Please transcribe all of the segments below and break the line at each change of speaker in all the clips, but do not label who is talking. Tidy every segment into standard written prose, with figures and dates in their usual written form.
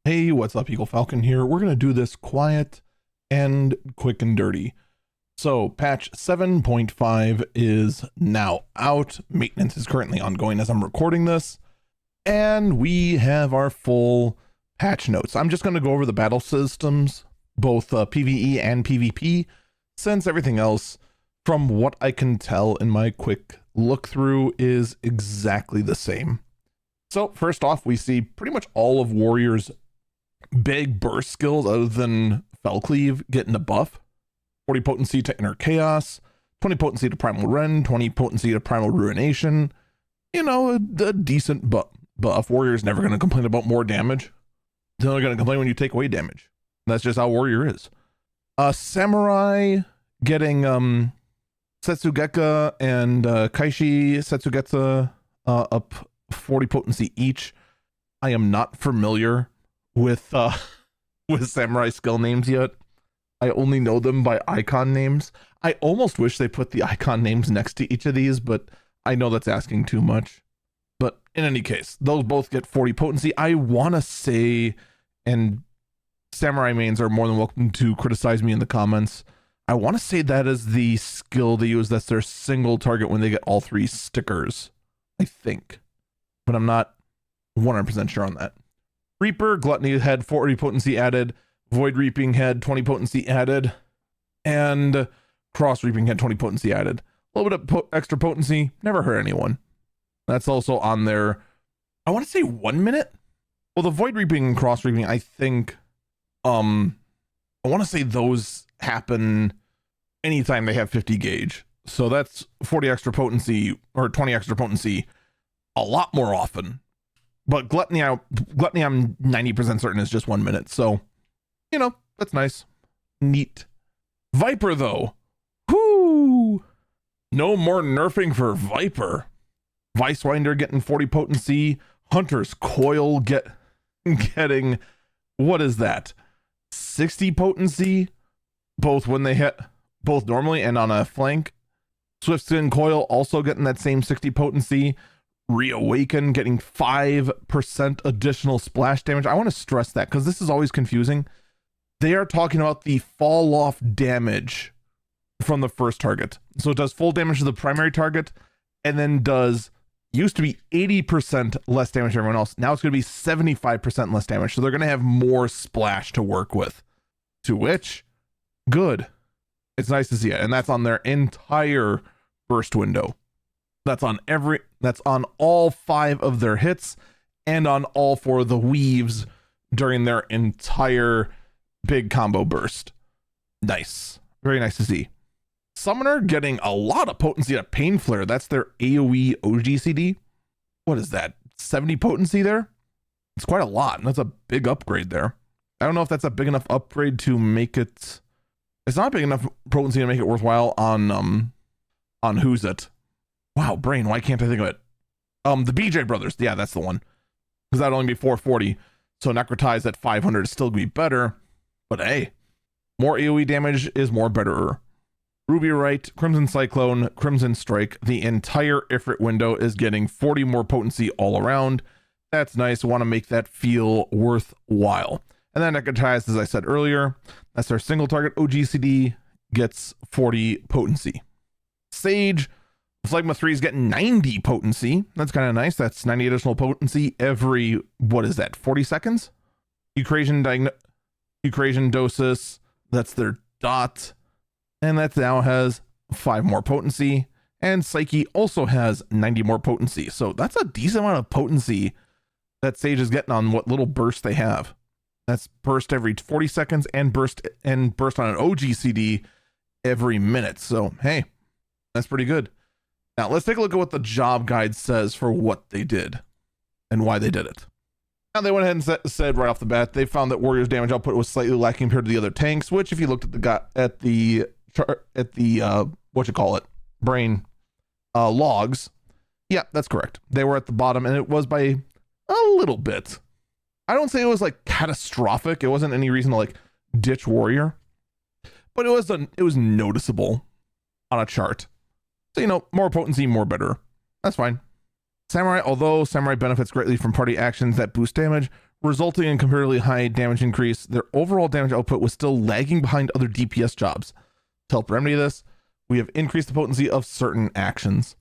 Hey, what's up, Eagle Falcon here. We're going to do this quiet and quick and dirty. So, patch 7.5 is now out. Maintenance is currently ongoing as I'm recording this. And we have our full patch notes. I'm just going to go over the battle systems, both PvE and PvP, since everything else, from what I can tell in my quick look through, is exactly the same. So, first off, we see pretty much all of Warrior's big burst skills other than Fellcleave getting a buff. 40 potency to Inner Chaos, 20 potency to Primal Rend, 20 potency to Primal Ruination. You know, a decent buff. Warrior's never going to complain about more damage. They're only going to complain when you take away damage. That's just how Warrior is. Samurai getting Setsugeka and Kaishi Setsugetsu up 40 potency each. I am not familiar with samurai skill names yet. I only know them by icon names. I almost wish they put the icon names next to each of these, but I know that's asking too much. But in any case, those both get 40 potency. I want to say, and samurai mains are more than welcome to criticize me in the comments, I want to say that is the skill they use that's their single target when they get all three stickers, I think. But I'm not 100% sure on that. Reaper, Gluttony had 40 potency added, Void Reaping had 20 potency added, and Cross Reaping had 20 potency added. A little bit of extra potency, never hurt anyone. That's also on there. I want to say 1 minute. Well, the Void Reaping and Cross Reaping, I think, I want to say those happen anytime they have 50 gauge. So that's 40 extra potency or 20 extra potency a lot more often. But Gluttony, I'm 90% certain is just 1 minute. So, you know, that's nice. Neat. Viper, though. Whoo! No more nerfing for Viper. Vicewinder getting 40 potency. Hunter's Coil getting, what is that? 60 potency? Both when they hit, both normally and on a flank. Swiftskin Coil also getting that same 60 potency. Reawaken getting 5% additional splash damage. I want to stress that because this is always confusing. They are talking about the fall off damage from the first target. So it does full damage to the primary target and then used to be 80% less damage to everyone else. Now it's going to be 75% less damage. So they're going to have more splash to work with. To which, good. It's nice to see it. And that's on their entire burst window. That's on all 5 of their hits and on all 4 of the weaves during their entire big combo burst. Nice. Very nice to see. Summoner getting a lot of potency at Pain Flare. That's their AoE OGCD. What is that? 70 potency there? It's quite a lot. That's a big upgrade there. I don't know if that's a big enough upgrade to make it... It's not big enough potency to make it worthwhile on Who's It. Wow, brain, why can't I think of it? The BJ Brothers. Yeah, that's the one. Because that'd only be 440. So Necrotize at 500 is still going to be better. But hey, more AoE damage is more better. Ruby Right, Crimson Cyclone, Crimson Strike. The entire Ifrit window is getting 40 more potency all around. That's nice. Want to make that feel worthwhile. And then Necrotize, as I said earlier, that's our single target OGCD, gets 40 potency. Sage, Phlegma 3 is getting 90 potency. That's kind of nice. That's 90 additional potency every, what is that, 40 seconds? Eucrasian Dosis, that's their dot. And that now has 5 more potency. And Psyche also has 90 more potency. So that's a decent amount of potency that Sage is getting on what little burst they have. That's burst every 40 seconds and burst on an OGCD every minute. So, hey, that's pretty good. Now, let's take a look at what the job guide says for what they did and why they did it. Now, they went ahead and said right off the bat, they found that Warrior's damage output was slightly lacking compared to the other tanks, which if you looked at the brain logs, yeah, that's correct. They were at the bottom and it was by a little bit. I don't say it was like catastrophic. It wasn't any reason to like ditch Warrior, but it was noticeable on a chart. So, you know, more potency, more better. That's fine. Samurai, although Samurai benefits greatly from party actions that boost damage, resulting in comparatively high damage increase. Their overall damage output was still lagging behind other DPS jobs. To help remedy this, we have increased the potency of certain actions.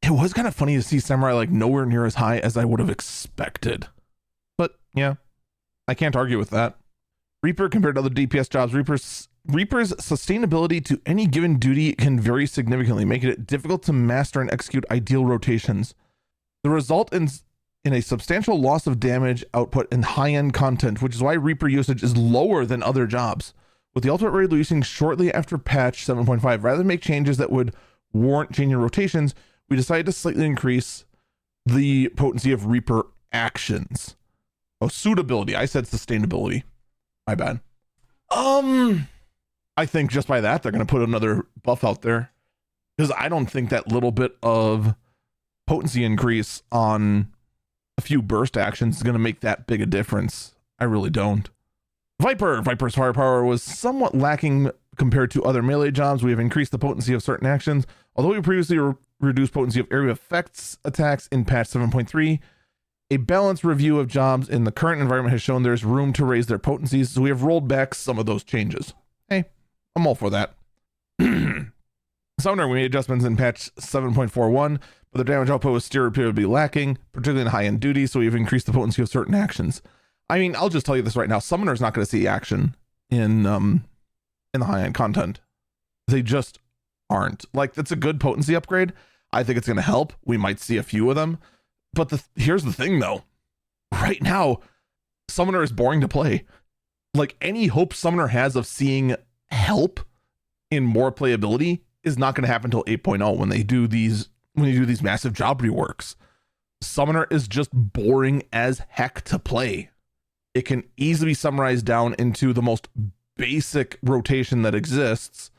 It was kind of funny to see Samurai like nowhere near as high as I would have expected. But yeah, I can't argue with that. Reaper compared to other DPS jobs, Reaper's sustainability to any given duty can vary significantly, making it difficult to master and execute ideal rotations. The result in a substantial loss of damage output and high-end content, which is why Reaper usage is lower than other jobs. With the ultimate releasing shortly after patch 7.5, rather than make changes that would warrant changing rotations, we decided to slightly increase the potency of Reaper actions. Oh, suitability. I said sustainability. My bad. I think just by that, they're going to put another buff out there. Because I don't think that little bit of potency increase on a few burst actions is going to make that big a difference. I really don't. Viper's firepower was somewhat lacking compared to other melee jobs. We have increased the potency of certain actions. Although we previously reduced potency of area effects attacks in patch 7.3, a balanced review of jobs in the current environment has shown there's room to raise their potencies, so we have rolled back some of those changes. Hey, I'm all for that. Summoner, we made adjustments in patch 7.41, but the damage output was still repeatedly lacking, particularly in high-end duty, so we've increased the potency of certain actions. I mean, I'll just tell you this right now. Summoner's not going to see action in the high-end content. They just aren't. Like, that's a good potency upgrade. I think it's going to help. We might see a few of them. But here's the thing, though. Right now, Summoner is boring to play. Like, any hope Summoner has of seeing help in more playability is not going to happen until 8.0 when they do these massive job reworks. Summoner is just boring as heck to play. It can easily be summarized down into the most basic rotation that exists.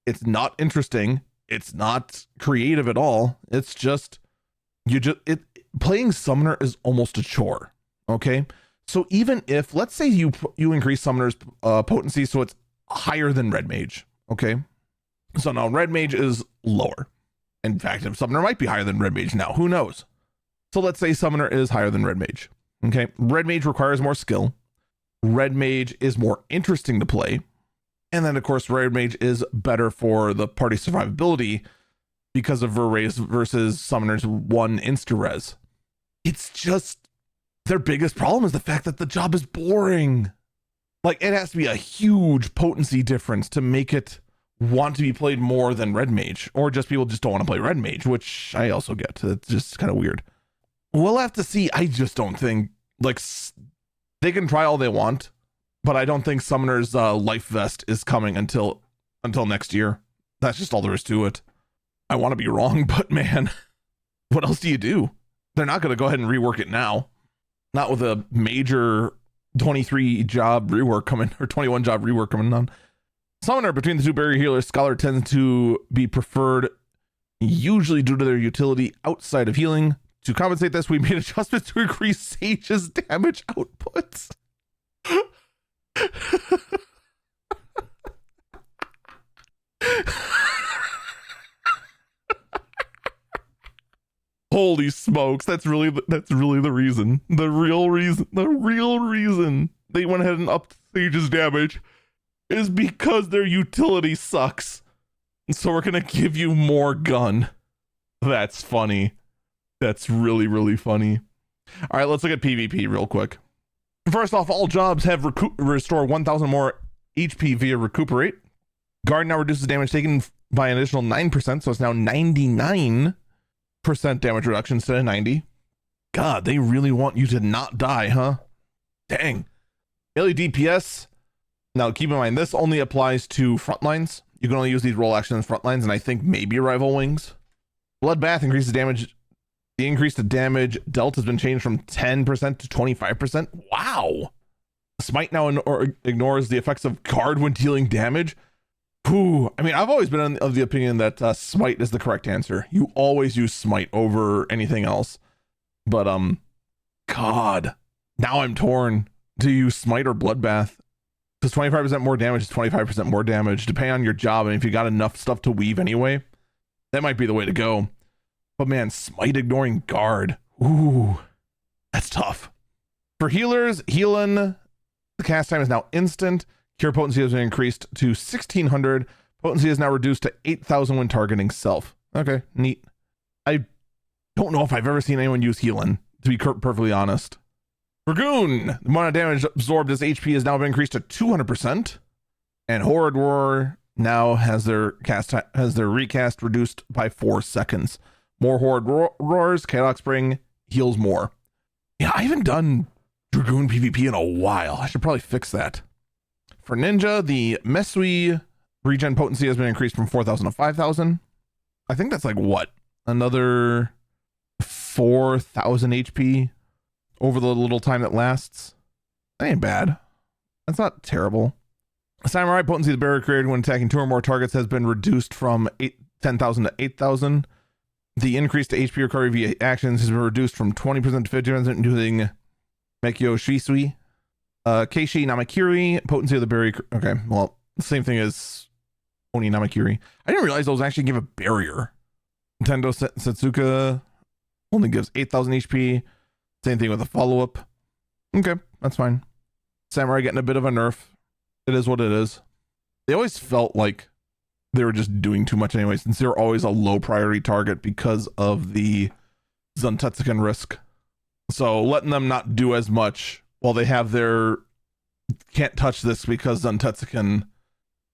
It's not interesting. It's not creative at all. It's just playing Summoner is almost a chore. Okay, so even if, let's say you increase Summoner's potency so it's higher than Red Mage. Okay, so now Red Mage is lower. In fact, if Summoner might be higher than Red Mage now, who knows? So let's say Summoner is higher than Red Mage. Okay, Red Mage requires more skill. Red Mage is more interesting to play. And then, of course, Red Mage is better for the party survivability because of Verraise versus Summoner's 1 insta-res. It's just, their biggest problem is the fact that the job is boring. Like, it has to be a huge potency difference to make it want to be played more than Red Mage, or just people just don't want to play Red Mage, which I also get. It's just kind of weird. We'll have to see. I just don't think, like, they can try all they want, but I don't think Summoner's life vest is coming until next year. That's just all there is to it. I want to be wrong, but man, what else do you do? They're not going to go ahead and rework it now. Not with a major 23 job rework coming, or 21 job rework coming on. Summoner, between the two barrier healers, Scholar tends to be preferred, usually due to their utility outside of healing. To compensate this, we made adjustments to increase Sage's damage output. Holy smokes, that's really the reason. The real reason they went ahead and upped Sage's damage is because their utility sucks. So we're gonna give you more gun. That's funny. That's really, really funny. All right, let's look at PvP real quick. First off, all jobs have restore 1,000 more HP via recuperate. Guard now reduces damage taken by an additional 9%, so it's now 99% damage reduction instead of 90. God, they really want you to not die, huh? Dang. Melee DPS. Now, keep in mind, this only applies to frontlines. You can only use these roll actions in frontlines, and I think maybe rival wings. Bloodbath increases damage. The increase to damage dealt has been changed from 10% to 25%. Wow. Smite now ignores the effects of guard when dealing damage. Whew. I mean, I've always been of the opinion that Smite is the correct answer. You always use Smite over anything else. But, God. Now I'm torn. Do you use Smite or Bloodbath? Because 25% more damage is 25% more damage, depending on your job. And if you got enough stuff to weave anyway, that might be the way to go. But man, Smite ignoring guard. Ooh, that's tough. For healers, healing, the cast time is now instant. Cure potency has been increased to 1600. Potency is now reduced to 8000 when targeting self. Okay, neat. I don't know if I've ever seen anyone use healing, to be perfectly honest. Dragoon, the amount of damage absorbed as HP has now been increased to 200%. And Horrid Roar now has their recast reduced by 4 seconds. More Horrid Roars, Chaotic Spring heals more. Yeah, I haven't done Dragoon PvP in a while. I should probably fix that. For Ninja, the Mesui regen potency has been increased from 4000 to 5000. I think that's like what? Another 4000 HP over the little time that lasts. That ain't bad. That's not terrible. Samurai potency, the barrier created when attacking 2 or more targets, has been reduced from 10,000 to 8,000. The increase to HP recovery via actions has been reduced from 20% to 50% using Mekyo Shisui. Keishi Namakiri, potency of the barrier. Okay, well, same thing as Oni Namakiri. I didn't realize those actually give a barrier. Nintendo Setsuka only gives 8,000 HP. Same thing with the follow-up. Okay, that's fine. Samurai getting a bit of a nerf. It is what it is. They always felt like they were just doing too much anyway, since they're always a low priority target because of the Zantetsuken risk. So letting them not do as much while they have their can't touch this because Zantetsuken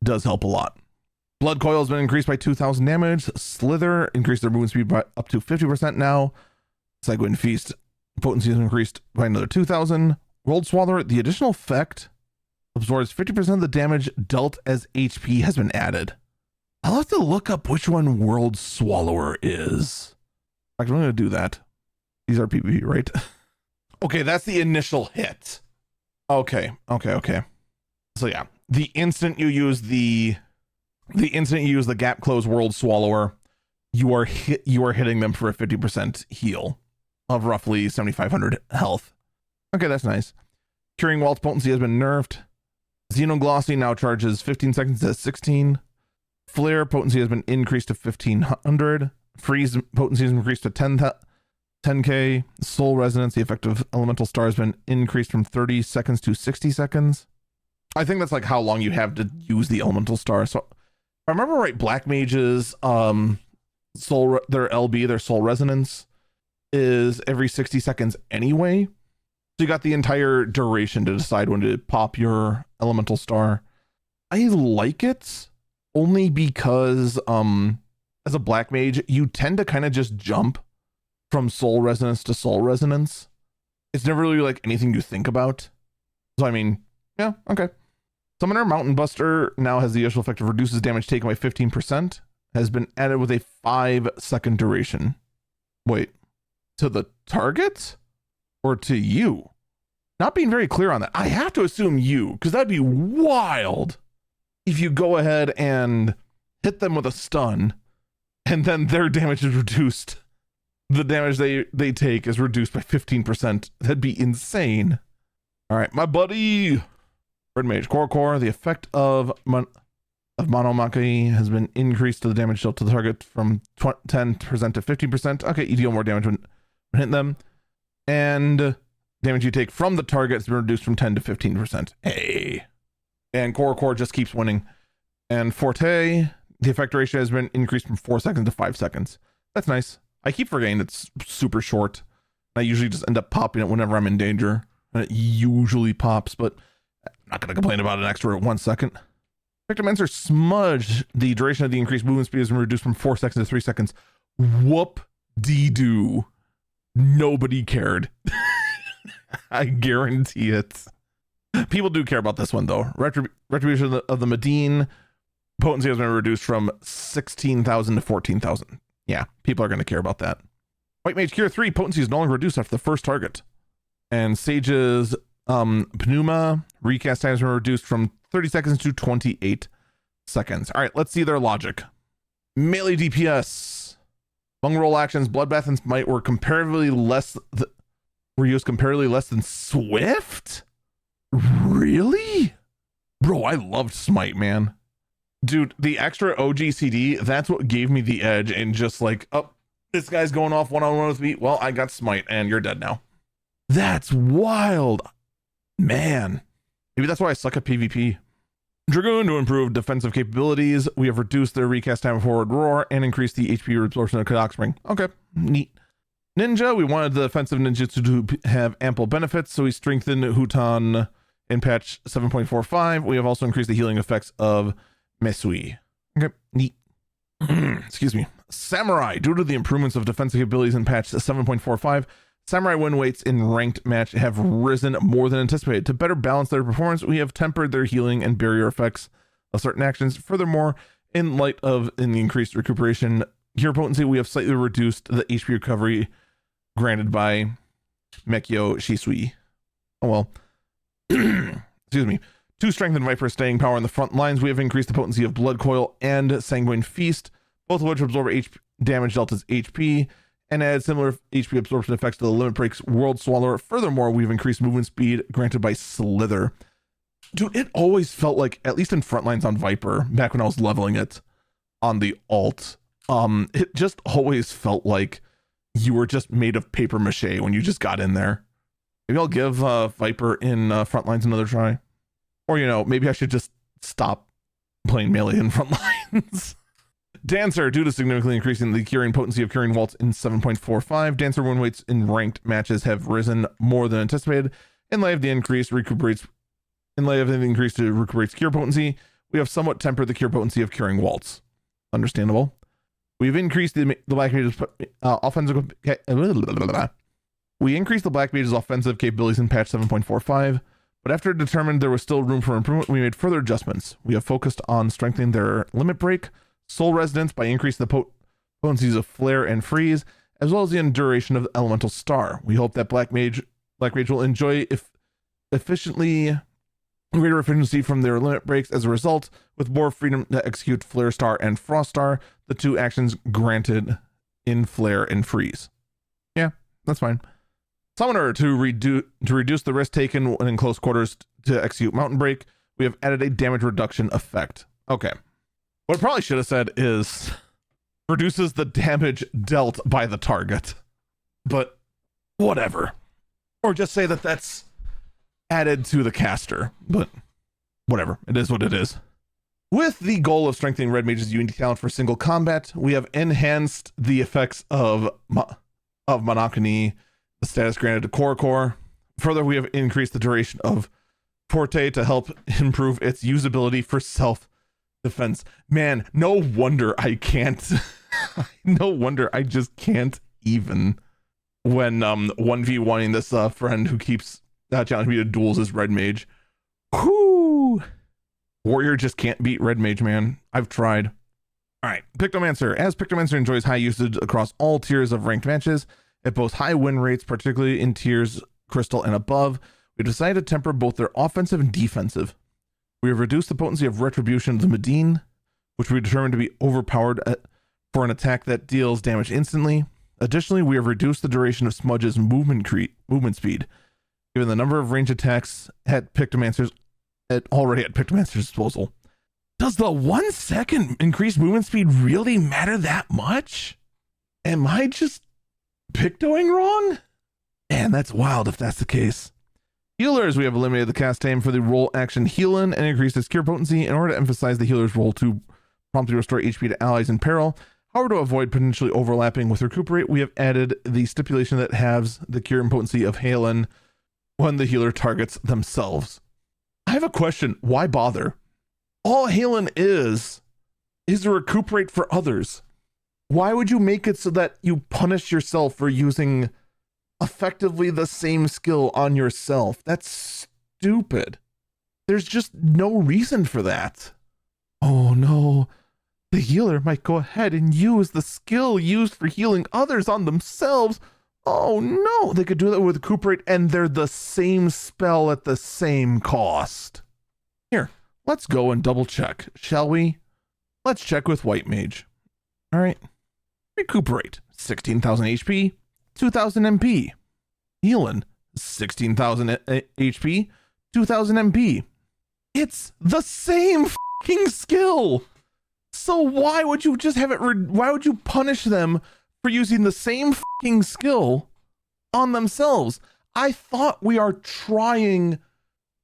does help a lot. Blood Coil has been increased by 2000 damage. Slither increased their movement speed by up to 50% now. Sanguine Feast potency has increased by another 2000. World Swallower, the additional effect absorbs 50% of the damage dealt as HP has been added. I'll have to look up which one World Swallower is. In fact, I'm going to do that. These are PvP, right? Okay, that's the initial hit. Okay. So yeah, the instant you use the gap close World Swallower, you are hitting them for a 50% heal of roughly 7,500 health. Okay, that's nice. Curing Waltz potency has been nerfed. Xenoglossy now charges 15 seconds to 16. Flare potency has been increased to 1500. Freeze potency has been increased to 10k. Soul Resonance, the effective elemental star, has been increased from 30 seconds to 60 seconds. I think that's like how long you have to use the elemental star. So if I remember right, Black Mage's their LB, their Soul Resonance, is every 60 seconds anyway. So you got the entire duration to decide when to pop your elemental star. I like it only because as a Black Mage, you tend to kind of just jump from Soul Resonance to Soul Resonance. It's never really like anything you think about. So I mean, yeah, okay. Summoner Mountain Buster now has the additional effect of reduces damage taken by 15%. Has been added with a 5-second duration. Wait, to the target or to you? Not being very clear on that. I have to assume you, because that'd be wild if you go ahead and hit them with a stun and then their damage is reduced. The damage they take is reduced by 15%. That'd be insane. All right, my buddy Red Mage Core. The effect of Monomaki has been increased to the damage dealt to the target from 10% to 15%. Okay, you deal more damage when hitting them. And damage you take from the target has been reduced from 10 to 15%. Hey. And Core just keeps winning. And Forte, the effect ratio has been increased from 4 seconds to 5 seconds. That's nice. I keep forgetting it's super short. I usually just end up popping it whenever I'm in danger. And it usually pops, but I'm not going to complain about an extra 1 second. Spectromancer Smudge, the duration of the increased movement speed has been reduced from 4 seconds to 3 seconds. Whoop-dee-doo. Nobody cared. I guarantee it. People do care about this one, though. Retribution of the Medine potency has been reduced from 16,000 to 14,000. Yeah, people are going to care about that. White Mage Cure 3 potency is no longer reduced after the first target. And Sage's Pneuma recast time has been reduced from 30 seconds to 28 seconds. All right, let's see their logic. Melee DPS. Bung roll actions, Bloodbath and Smite were used comparatively less than Swift? Really? Bro, I loved Smite, man. Dude, the extra OGCD, that's what gave me the edge, and just like, oh, this guy's going off one-on-one with me. Well, I got Smite, and you're dead now. That's wild. Man. Maybe that's why I suck at PvP. Dragoon to improve defensive capabilities. We have reduced their recast time of forward roar and increased the HP absorption of Cadoc Spring. Okay, neat. Ninja, we wanted the offensive ninjutsu to have ample benefits, so we strengthened Hutan in patch 7.45. We have also increased the healing effects of Mesui. Okay, neat. Excuse me. Samurai, due to the improvements of defensive abilities in patch 7.45, Samurai win weights in ranked match have risen more than anticipated. To better balance their performance, we have tempered their healing and barrier effects of certain actions. Furthermore, in light of the increased recuperation hero potency, we have slightly reduced the HP recovery granted by Mekyo Shisui. Oh well. Excuse me. To strengthen Viper's staying power in the front lines, we have increased the potency of Blood Coil and Sanguine Feast, both of which absorb damage Delta's HP, and add similar HP absorption effects to the Limit Break's World Swallower. Furthermore, we've increased movement speed granted by Slither. Dude, it always felt like, at least in Frontlines on Viper, back when I was leveling it on the alt, it just always felt like you were just made of paper mache when you just got in there. Maybe I'll give Viper in Frontlines another try. Or, you know, maybe I should just stop playing melee in Frontlines. Dancer, due to significantly increasing the curing potency of Curing Waltz in 7.45, Dancer win weights in ranked matches have risen more than anticipated. In light of the increase to recuperates cure potency, we have somewhat tempered the cure potency of Curing Waltz. Understandable. We've increased the Black Mage's offensive. We increased the Black Mage's offensive capabilities in patch 7.45, but after it determined there was still room for improvement, we made further adjustments. We have focused on strengthening their Limit Break, Soul Resonance by increasing the potencies of Flare and Freeze, as well as the duration of the Elemental Star. We hope that Black Mage will enjoy greater efficiency from their Limit Breaks as a result, with more freedom to execute Flare Star and Frost Star, the two actions granted in Flare and Freeze. Yeah, that's fine. Summoner, to reduce the risk taken when in close quarters to execute Mountain Break, we have added a damage reduction effect. Okay. What I probably should have said is reduces the damage dealt by the target, but whatever. Or just say that that's added to the caster, but whatever. It is what it is. With the goal of strengthening Red Mage's unique talent for single combat, we have enhanced the effects of Monokini, the status granted to Korokor. Further, we have increased the duration of Forte to help improve its usability for self-defense. Man, no wonder I can't. No wonder I just can't even when 1v1ing this friend who keeps challenging me to duels as Red Mage. Whoo! Warrior just can't beat Red Mage, man. I've tried. All right, Pictomancer. As Pictomancer enjoys high usage across all tiers of ranked matches, it boasts high win rates, particularly in tiers Crystal and above. We decided to temper both their offensive and defensive. We have reduced the potency of Retribution of the Medine, which we determined to be overpowered for an attack that deals damage instantly. Additionally, we have reduced the duration of Smudge's movement speed, given the number of range attacks already at Pictomancer's disposal. Does the 1 second increased movement speed really matter that much? Am I just Pictoing wrong? Man, that's wild if that's the case. Healers, we have eliminated the cast time for the role action Healin and increased its cure potency in order to emphasize the healer's role to promptly restore HP to allies in peril. However, to avoid potentially overlapping with Recuperate, we have added the stipulation that halves the cure and potency of Healin when the healer targets themselves. I have a question. Why bother? All Healin is a Recuperate for others. Why would you make it so that you punish yourself for using effectively the same skill on yourself? That's stupid. There's just no reason for that. Oh no. The healer might go ahead and use the skill used for healing others on themselves. Oh no. They could do that with Recuperate and they're the same spell at the same cost. Here, let's go and double check, shall we? Let's check with White Mage. All right. Recuperate, 16,000 HP, 2,000 MP. Healin, 16,000 HP, 2,000 MP. It's the same fucking skill. So why would you just have it? Why would you punish them for using the same fucking skill on themselves? I thought we are trying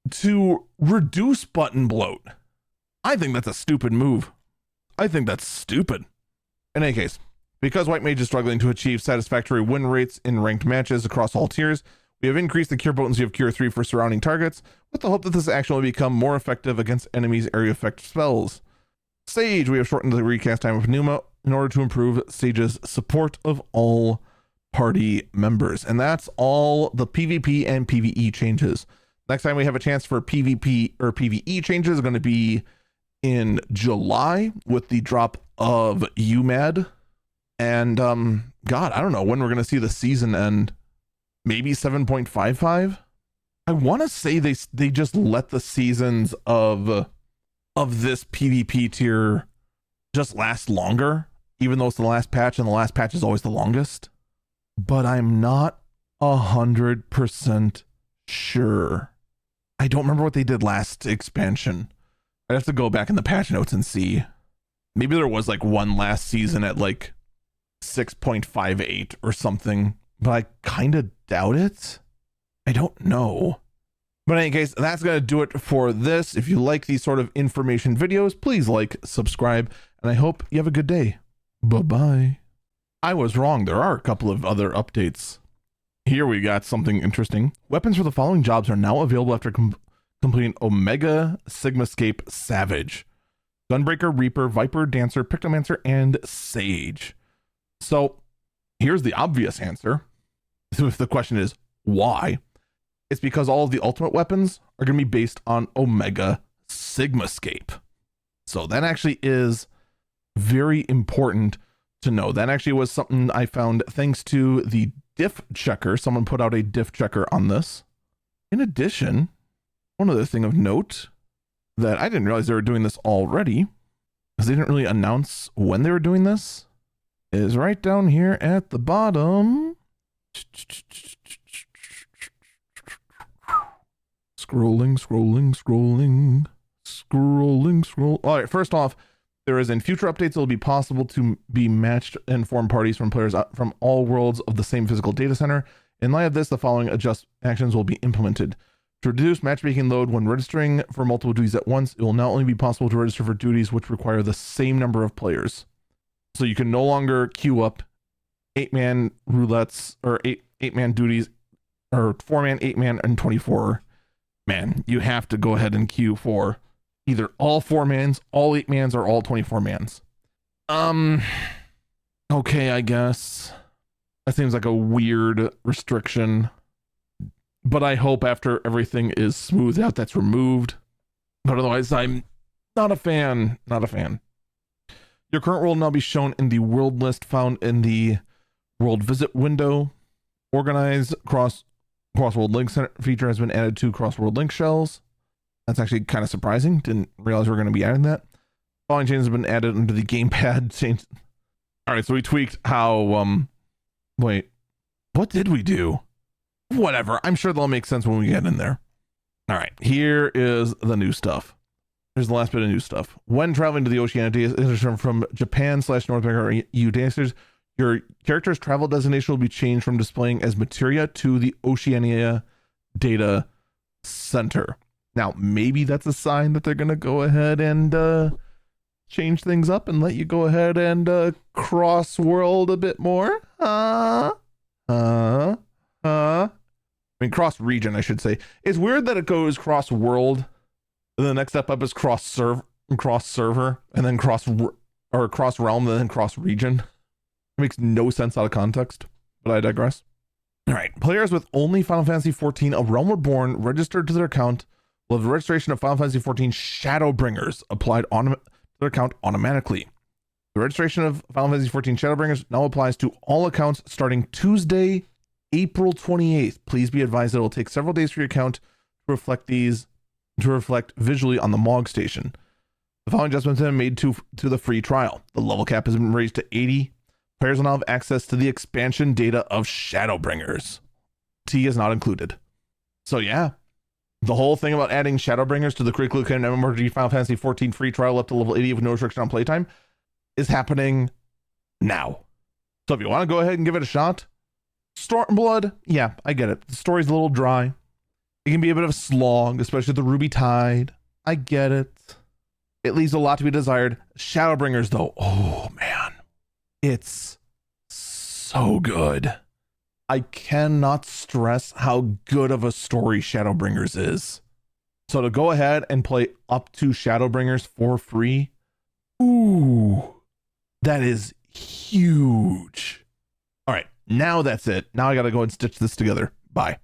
to reduce button bloat. I think that's a stupid move. I think that's stupid. In any case, because White Mage is struggling to achieve satisfactory win rates in ranked matches across all tiers, we have increased the cure potency of Cure 3 for surrounding targets, with the hope that this action will become more effective against enemies' area effect spells. Sage, we have shortened the recast time of Pneuma in order to improve Sage's support of all party members. And that's all the PvP and PvE changes. Next time we have a chance for PvP or PvE changes is going to be in July with the drop of UMAD. And God, I don't know when we're going to see the season end. Maybe 7.55. I want to say they just let the seasons of this PvP tier just last longer, even though it's the last patch, and the last patch is always the longest. But I'm not 100% sure. I don't remember what they did last expansion. I'd have to go back in the patch notes and see. Maybe there was like one last season at like 6.58 or something, but I kind of doubt it. I don't know. But in any case, that's going to do it for this. If you like these sort of information videos, please like, subscribe, and I hope you have a good day. Bye-bye. I was wrong. There are a couple of other updates. Here we got something interesting. Weapons for the following jobs are now available after completing Omega Sigmascape Savage: Gunbreaker, Reaper, Viper, Dancer, Pictomancer, and Sage. So here's the obvious answer. If the question is why, it's because all of the ultimate weapons are going to be based on Omega Sigmascape. So that actually is very important to know. That actually was something I found thanks to the diff checker. Someone put out a diff checker on this. In addition, one other thing of note that I didn't realize they were doing this already, because they didn't really announce when they were doing this, is right down here at the bottom. Scrolling. All right, first off, there is in future updates, it will be possible to be matched and form parties from players from all worlds of the same physical data center. In light of this, the following actions will be implemented. To reduce matchmaking load when registering for multiple duties at once, it will not only be possible to register for duties which require the same number of players. So you can no longer queue up 8-man roulettes or 8-man duties, or 4-man, 8-man, and 24-man. You have to go ahead and queue for either all 4-mans, all 8-mans, or all 24-mans. Okay, I guess. That seems like a weird restriction. But I hope after everything is smoothed out, that's removed. But otherwise, I'm not a fan. Not a fan. Your current world will now be shown in the world list found in the world visit window. Organized cross-world link center feature has been added to cross-world link shells. That's actually kind of surprising. Didn't realize we were going to be adding that. Following changes have been added into the gamepad change. All right, so we tweaked how, wait, what did we do? Whatever. I'm sure they'll make sense when we get in there. All right, here is the new stuff. Here's the last bit of new stuff. When traveling to the Oceania from Japan/North America or EU dancers, your character's travel destination will be changed from displaying as materia to the Oceania data center. Now, maybe that's a sign that they're going to go ahead and change things up and let you go ahead and cross-world a bit more. I mean, cross-region, I should say. It's weird that it goes cross-world, and the next step up is cross-server, and then cross-realm, and then cross-region. It makes no sense out of context, but I digress. All right, players with only Final Fantasy XIV: A Realm Reborn registered to their account will have the registration of Final Fantasy XIV Shadowbringers applied to their account automatically. The registration of Final Fantasy XIV Shadowbringers now applies to all accounts starting Tuesday, April 28th. Please be advised that it will take several days for your account to reflect visually on the MOG station. The following adjustments have been made to the free trial. The level cap has been raised to 80. Players will now have access to the expansion data of Shadowbringers. T is not included. So yeah, the whole thing about adding Shadowbringers to the critically acclaimed MMORPG Final Fantasy XIV free trial up to level 80 with no restriction on playtime is happening now. So if you want to go ahead and give it a shot, Stormblood, yeah, I get it. The story's a little dry. It can be a bit of a slog, especially the Ruby Tide. I get it. It leaves a lot to be desired. Shadowbringers, though, oh man, it's so good. I cannot stress how good of a story Shadowbringers is. So to go ahead and play up to Shadowbringers for free, ooh, that is huge. All right, now that's it. Now I got to go and stitch this together. Bye.